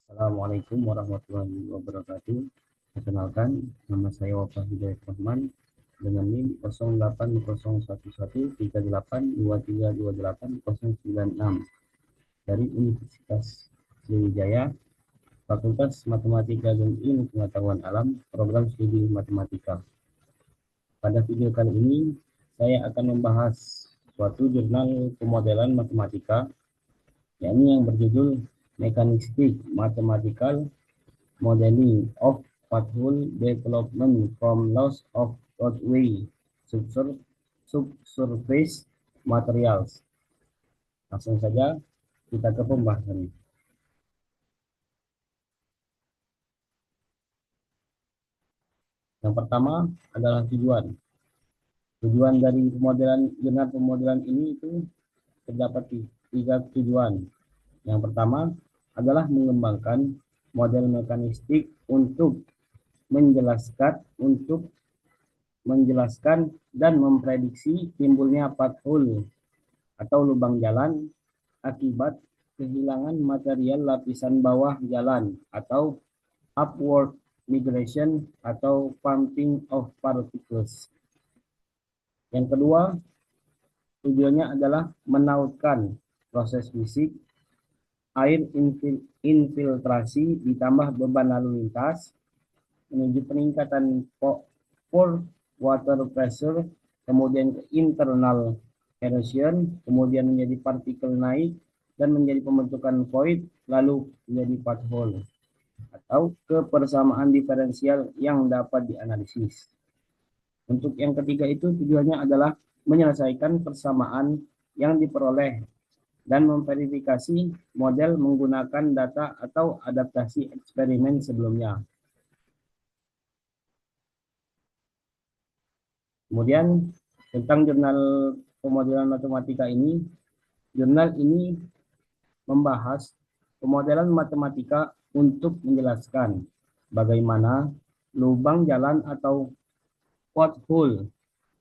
Assalamualaikum warahmatullahi wabarakatuh. Perkenalkan, nama saya Wafah Hidayat Rahman dengan NIM 08011382328096 dari Universitas Sriwijaya, Fakultas Matematika dan Ilmu Pengetahuan Alam, Program Studi Matematika. Pada video kali ini, saya akan membahas suatu jurnal pemodelan matematika, yakni yang berjudul Mechanistic Mathematical Modeling of Pothole Development from Loss of Roadway Subsurface Materials. Langsung saja kita ke pembahasannya. Yang pertama adalah tujuan. Tujuan dari jurnal pemodelan ini itu terdapat tiga tujuan. Yang pertama adalah mengembangkan model mekanistik untuk menjelaskan dan memprediksi timbulnya pothole atau lubang jalan akibat kehilangan material lapisan bawah jalan atau upward migration atau pumping of particles. Yang kedua, tujuannya adalah menautkan proses fisik air infiltrasi ditambah beban lalu lintas menuju peningkatan pore water pressure, kemudian ke internal erosion, kemudian menjadi partikel naik dan menjadi pembentukan void, lalu menjadi pothole atau kebersamaan diferensial yang dapat dianalisis. Untuk yang ketiga itu tujuannya adalah menyelesaikan persamaan yang diperoleh dan memverifikasi model menggunakan data atau adaptasi eksperimen sebelumnya. Kemudian tentang jurnal pemodelan matematika ini, jurnal ini membahas pemodelan matematika untuk menjelaskan bagaimana lubang jalan atau pothole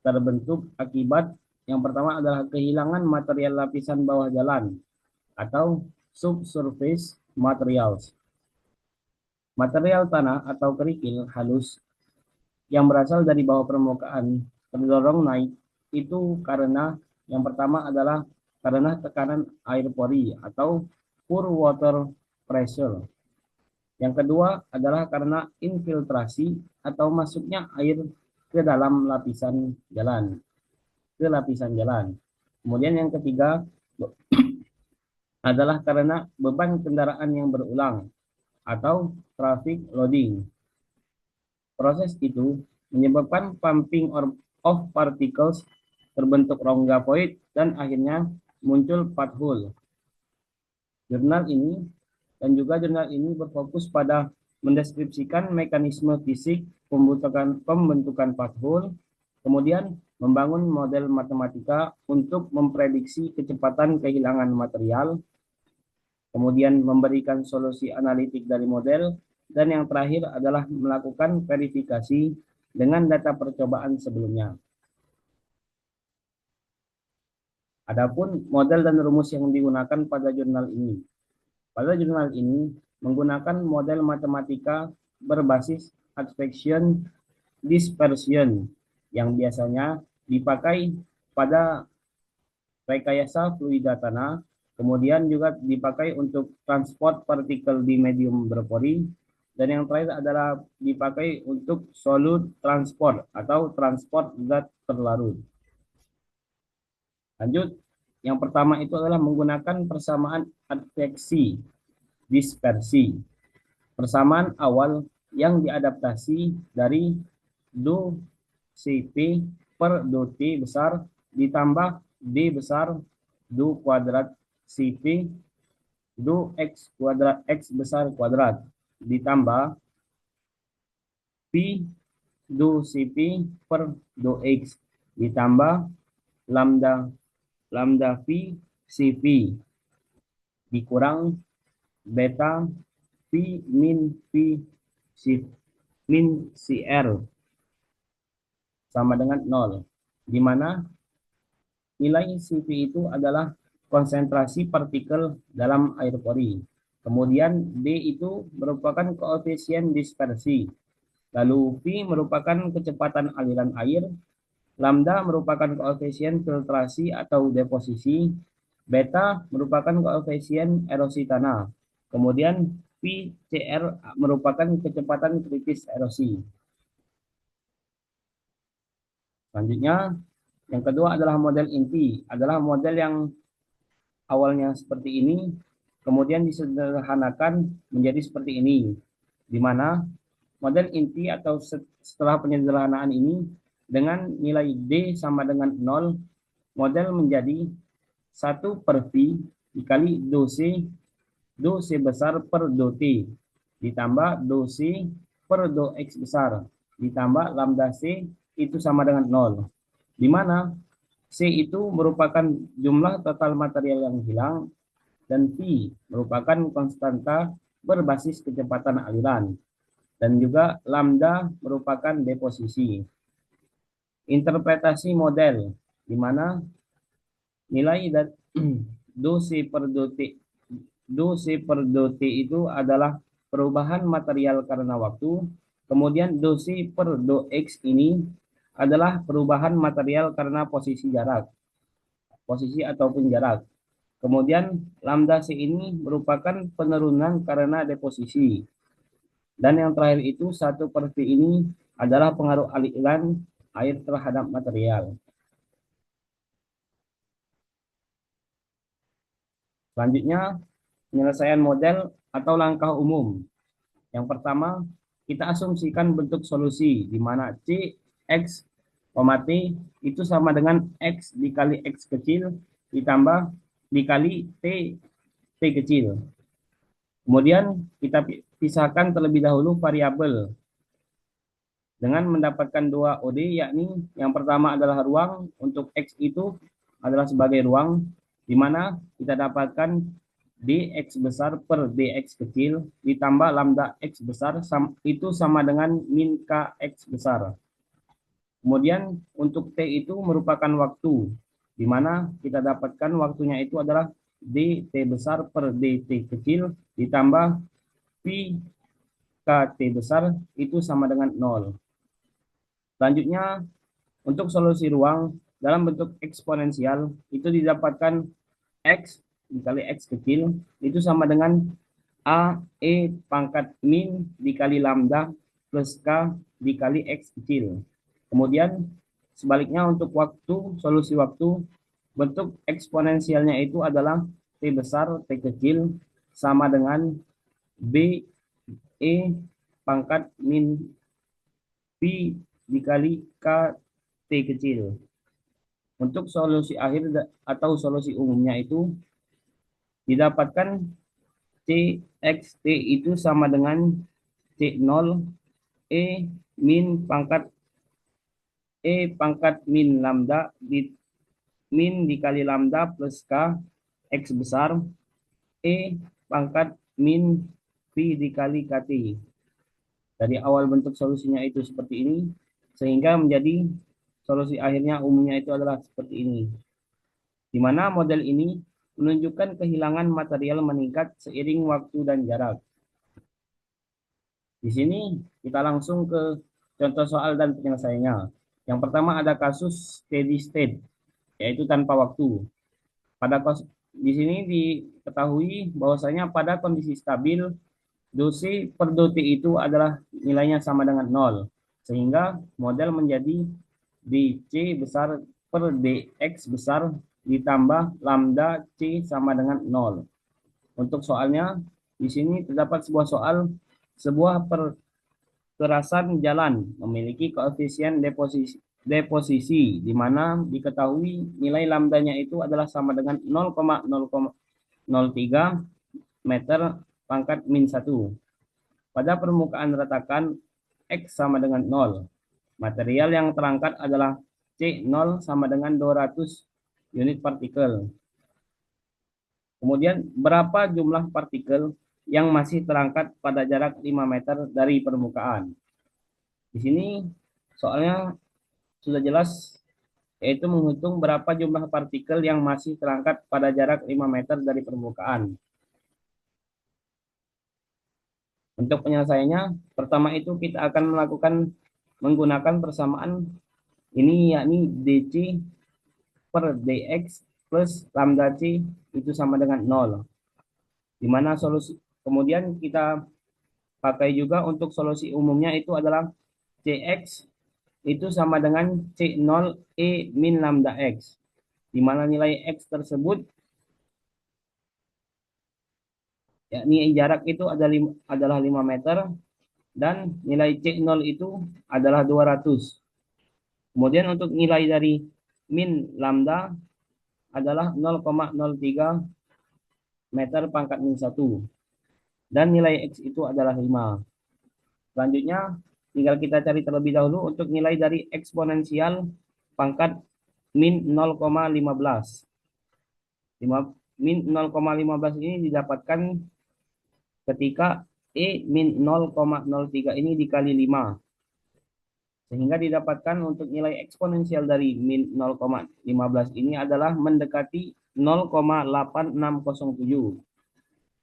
terbentuk akibat yang pertama adalah kehilangan material lapisan bawah jalan atau subsurface materials. Material tanah atau kerikil halus yang berasal dari bawah permukaan terdorong naik itu karena yang pertama adalah karena tekanan air pori atau pore water pressure. Yang kedua adalah karena infiltrasi atau masuknya air ke dalam lapisan jalan. Kemudian yang ketiga adalah karena beban kendaraan yang berulang atau traffic loading. Proses itu menyebabkan pumping of particles, terbentuk rongga void, dan akhirnya muncul pothole. Jurnal ini berfokus pada mendeskripsikan mekanisme fisik pembentukan pothole, kemudian membangun model matematika untuk memprediksi kecepatan kehilangan material, kemudian memberikan solusi analitik dari model, dan yang terakhir adalah melakukan verifikasi dengan data percobaan sebelumnya. Adapun model dan rumus yang digunakan pada jurnal ini. Pada jurnal ini menggunakan model matematika berbasis advection dispersion yang biasanya dipakai pada rekayasa fluida tanah, kemudian juga dipakai untuk transport partikel di medium berpori, dan yang terakhir adalah dipakai untuk solute transport atau transport zat terlarut. Lanjut, yang pertama itu adalah menggunakan persamaan adveksi dispersi. Persamaan awal yang diadaptasi dari do Cp per do T besar ditambah D besar do kuadrat Cp do X kuadrat X besar kuadrat ditambah P do Cp per do X ditambah lambda P Cp dikurang beta P min CR sama dengan 0, di mana nilai Cp itu adalah konsentrasi partikel dalam air pori. Kemudian D itu merupakan koefisien dispersi. Lalu V merupakan kecepatan aliran air. Lambda merupakan koefisien filtrasi atau deposisi. Beta merupakan koefisien erosi tanah. Kemudian VCR merupakan kecepatan kritis erosi. Selanjutnya, yang kedua adalah model inti. Adalah model yang awalnya seperti ini, kemudian disederhanakan menjadi seperti ini, di mana model inti atau setelah penyederhanaan ini dengan nilai D sama dengan 0, model menjadi 1 per V dikali do C besar per do T, ditambah do C per do X besar, ditambah lambda C itu sama dengan 0, di mana C itu merupakan jumlah total material yang hilang dan V merupakan konstanta berbasis kecepatan aliran dan juga lambda merupakan deposisi. Interpretasi model di mana nilai dan do C per do T itu adalah perubahan material karena waktu. Kemudian do C per do X ini adalah perubahan material karena posisi ataupun jarak. Kemudian lambda C ini merupakan penurunan karena deposisi. Dan yang terakhir itu 1 per V ini adalah pengaruh aliran air terhadap material. Selanjutnya, penyelesaian model atau langkah umum. Yang pertama, kita asumsikan bentuk solusi di mana C, X, T itu sama dengan X dikali X kecil ditambah dikali T kecil. Kemudian kita pisahkan terlebih dahulu variabel dengan mendapatkan dua OD, yakni yang pertama adalah ruang. Untuk X itu adalah sebagai ruang, di mana kita dapatkan dx besar per dx kecil ditambah lambda x besar itu sama dengan min kx besar. Kemudian untuk T itu merupakan waktu, di mana kita dapatkan waktunya itu adalah dt besar per dt kecil ditambah pi kt besar itu sama dengan 0. Selanjutnya, untuk solusi ruang dalam bentuk eksponensial itu didapatkan X dikali X kecil itu sama dengan A E pangkat min dikali lambda plus K dikali X kecil. Kemudian sebaliknya untuk waktu, solusi waktu, bentuk eksponensialnya itu adalah T besar T kecil sama dengan B E pangkat min Pi dikali K T kecil. Untuk solusi akhir atau solusi umumnya itu didapatkan CXT itu sama dengan C0 E min pangkat min lambda min dikali lambda plus K X besar E pangkat min Pi dikali KT. Dari awal bentuk solusinya itu seperti ini, sehingga menjadi solusi akhirnya umumnya itu adalah seperti ini. Di mana model ini menunjukkan kehilangan material meningkat seiring waktu dan jarak. Di sini kita langsung ke contoh soal dan penyelesaiannya. Yang pertama ada kasus steady state, yaitu tanpa waktu. Di sini diketahui bahwasanya pada kondisi stabil, dosi per dot itu adalah nilainya sama dengan 0. Sehingga model menjadi dc besar per dx besar ditambah lambda c sama dengan 0. Untuk soalnya, di sini terdapat sebuah perkerasan jalan memiliki koefisien deposisi di mana diketahui nilai lambdanya itu adalah sama dengan 0,003 meter pangkat min 1. Pada permukaan retakan X sama dengan 0. Material yang terangkat adalah C0 sama dengan 200 unit partikel. Kemudian berapa jumlah partikel yang masih terangkat pada jarak 5 meter dari permukaan. Di sini soalnya sudah jelas, yaitu menghitung berapa jumlah partikel yang masih terangkat pada jarak 5 meter dari permukaan. Untuk penyelesaiannya, pertama itu kita akan menggunakan persamaan ini, yakni dc per dx plus lambda c itu sama dengan 0. Di mana solusi kemudian kita pakai juga untuk solusi umumnya itu adalah cx itu sama dengan c0 e min lambda x, di mana nilai x tersebut, yakni jarak itu adalah 5 meter, dan nilai c0 itu adalah 200. Kemudian untuk nilai dari min lambda adalah 0,03 meter pangkat min 1, dan nilai x itu adalah 5. Selanjutnya tinggal kita cari terlebih dahulu untuk nilai dari eksponensial pangkat min 0,15. Min 0,15 ini didapatkan ketika E min 0,03 ini dikali 5. Sehingga didapatkan untuk nilai eksponensial dari min 0,15 ini adalah mendekati 0,8607.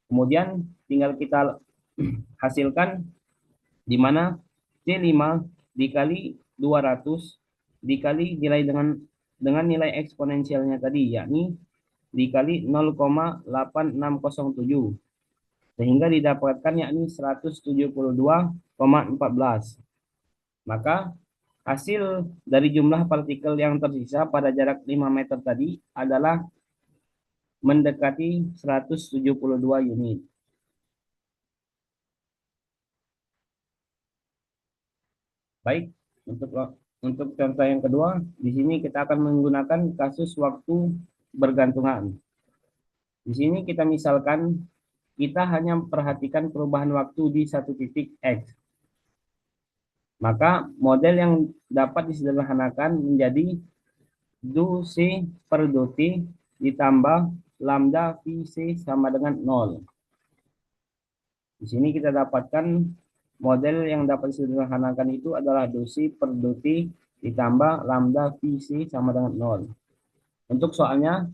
Kemudian tinggal kita hasilkan, di mana C5 dikali 200 dikali nilai dengan nilai eksponensialnya tadi, yakni dikali 0,8607, sehingga didapatkan yakni 172,14. Maka hasil dari jumlah partikel yang tersisa pada jarak 5 meter tadi adalah mendekati 172 unit. Baik, untuk contoh yang kedua, di sini kita akan menggunakan kasus waktu bergantungan. Di sini kita misalkan kita hanya perhatikan perubahan waktu di satu titik X. Maka model yang dapat disederhanakan menjadi do C per do T ditambah lambda VC sama dengan 0. Di sini kita dapatkan model yang dapat disederhanakan itu adalah do C per do T ditambah lambda VC sama dengan 0. Untuk soalnya,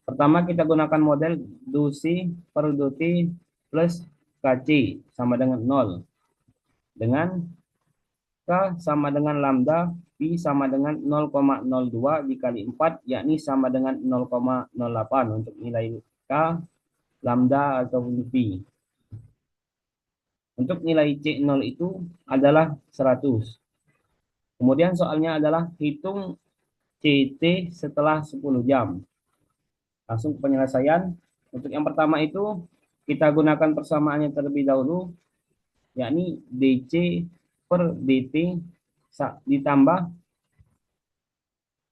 pertama kita gunakan model do C per do T plus KC sama dengan 0. Dengan K sama dengan lambda, P sama dengan 0,02 dikali 4, yakni sama dengan 0,08 untuk nilai K, lambda, atau P. Untuk nilai C0 itu adalah 100. Kemudian soalnya adalah hitung CT setelah 10 jam. Langsung ke penyelesaian. Untuk yang pertama itu kita gunakan persamaannya terlebih dahulu, yakni DC per DT ditambah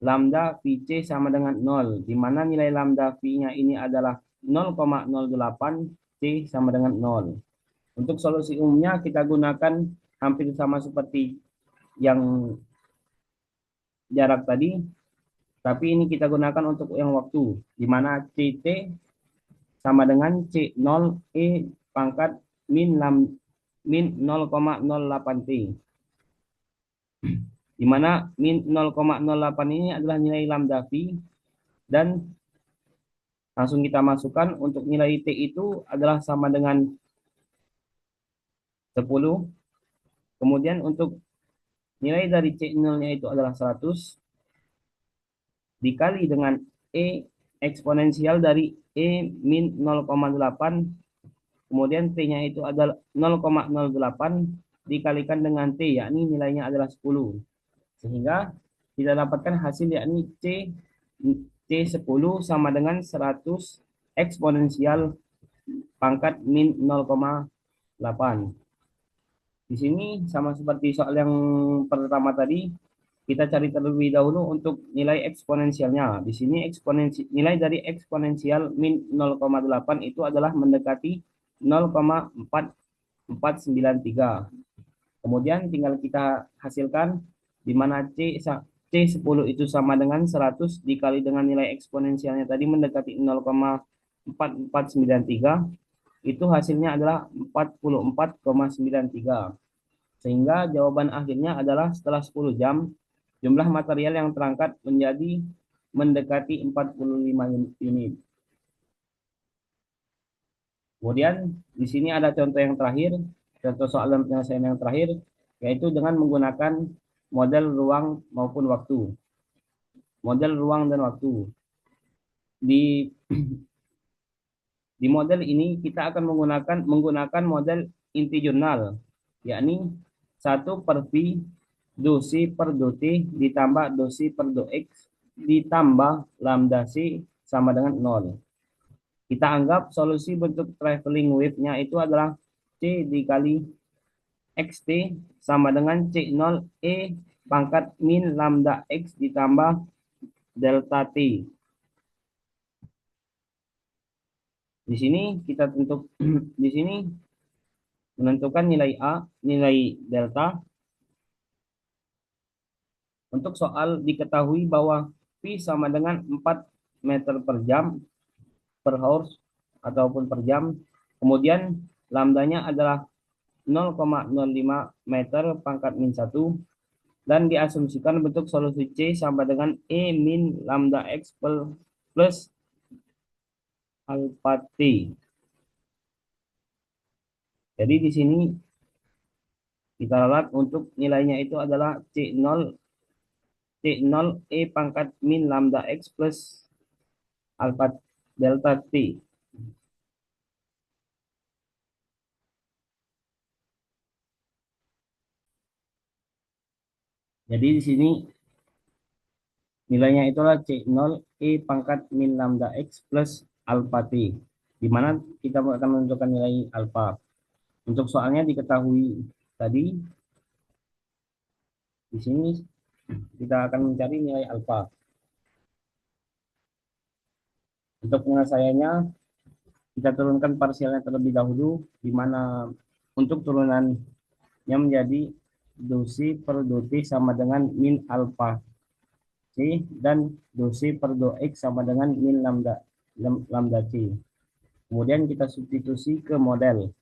lambda VC sama dengan 0, di mana nilai lambda V-nya ini adalah 0,08, C sama dengan 0. Untuk solusi umumnya kita gunakan hampir sama seperti yang jarak tadi, tapi ini kita gunakan untuk yang waktu, di mana CT sama dengan C0 E pangkat min 0,08 T, di mana min 0,08 ini adalah nilai lambda V, dan langsung kita masukkan untuk nilai T itu adalah sama dengan 10. Kemudian untuk nilai dari C0-nya itu adalah 100 dikali dengan E eksponensial dari E min 0,8, kemudian T-nya itu adalah 0,08 dikalikan dengan T, yakni nilainya adalah 10. Sehingga kita dapatkan hasil yakni C10 sama dengan 100 eksponensial pangkat min 0,8. Di sini sama seperti soal yang pertama tadi, kita cari terlebih dahulu untuk nilai eksponensialnya. Di sini nilai dari eksponensial min 0,8 itu adalah mendekati 0,4493. Kemudian tinggal kita hasilkan, di mana C10 itu sama dengan 100 dikali dengan nilai eksponensialnya tadi mendekati 0,4493, itu hasilnya adalah 44,93. Sehingga jawaban akhirnya adalah setelah 10 jam, jumlah material yang terangkat menjadi mendekati 45 unit. Kemudian di sini ada contoh yang terakhir, contoh soal dan penyelesaian yang terakhir, yaitu dengan menggunakan model ruang maupun waktu. Model ruang dan waktu. Di di model ini kita akan menggunakan model inti jurnal, yakni 1/V dosi per do T ditambah dosi per do X ditambah lambda C sama dengan 0. Kita anggap solusi bentuk traveling wave-nya itu adalah C dikali XT sama dengan C0 E pangkat min lambda X ditambah delta T. Di sini kita di sini menentukan nilai A, nilai delta. Untuk soal diketahui bahwa P sama dengan 4 meter per jam per hours ataupun per jam. Kemudian lambdanya adalah 0,05 meter pangkat min 1 dan diasumsikan bentuk solusi C sama dengan E min lambda X plus alpha T. Jadi di sini kita ralat untuk nilainya itu adalah C0 E pangkat min lambda X plus alpha delta T. Jadi di sini nilainya itulah C0 E pangkat min lambda X plus alpha T, di mana kita akan menentukan nilai alpha. Untuk soalnya diketahui tadi, di sini kita akan mencari nilai alpha. Untuk penyelesaiannya, kita turunkan parsialnya terlebih dahulu, di mana untuk turunannya menjadi dosi per do T sama dengan min alpha C dan dosi per do X sama dengan min lambda C. Kemudian kita substitusi ke model,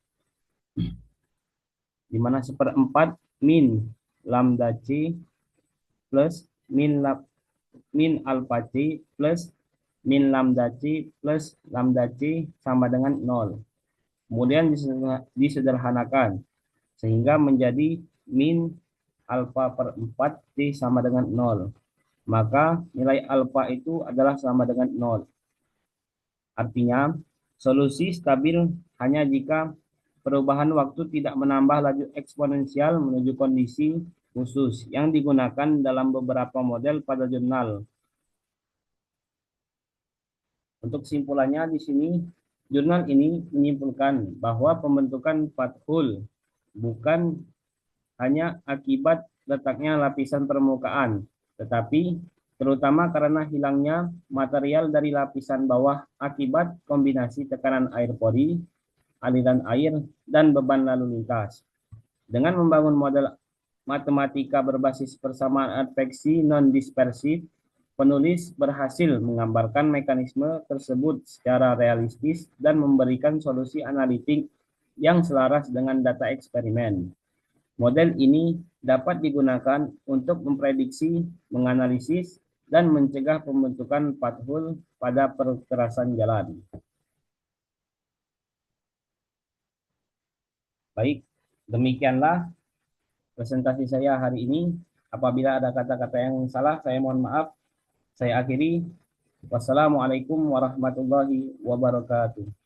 di mana 1/4 min lambda C plus min alpha C plus min lambda C plus lambda C sama dengan 0. Kemudian disederhanakan sehingga menjadi min alpha per 4 T sama dengan 0. Maka nilai alpha itu adalah sama dengan 0. Artinya, solusi stabil hanya jika perubahan waktu tidak menambah laju eksponensial menuju kondisi khusus yang digunakan dalam beberapa model pada jurnal. Untuk kesimpulannya di sini, jurnal ini menyimpulkan bahwa pembentukan pothole bukan hanya akibat letaknya lapisan permukaan, tetapi terutama karena hilangnya material dari lapisan bawah akibat kombinasi tekanan air pori, aliran air, dan beban lalu lintas. Dengan membangun model matematika berbasis persamaan adveksi non-dispersif, penulis berhasil menggambarkan mekanisme tersebut secara realistis dan memberikan solusi analitik yang selaras dengan data eksperimen. Model ini dapat digunakan untuk memprediksi, menganalisis, dan mencegah pembentukan pothole pada perkerasan jalan. Baik, demikianlah presentasi saya hari ini. Apabila ada kata-kata yang salah, saya mohon maaf. Saya akhiri. Wassalamualaikum warahmatullahi wabarakatuh.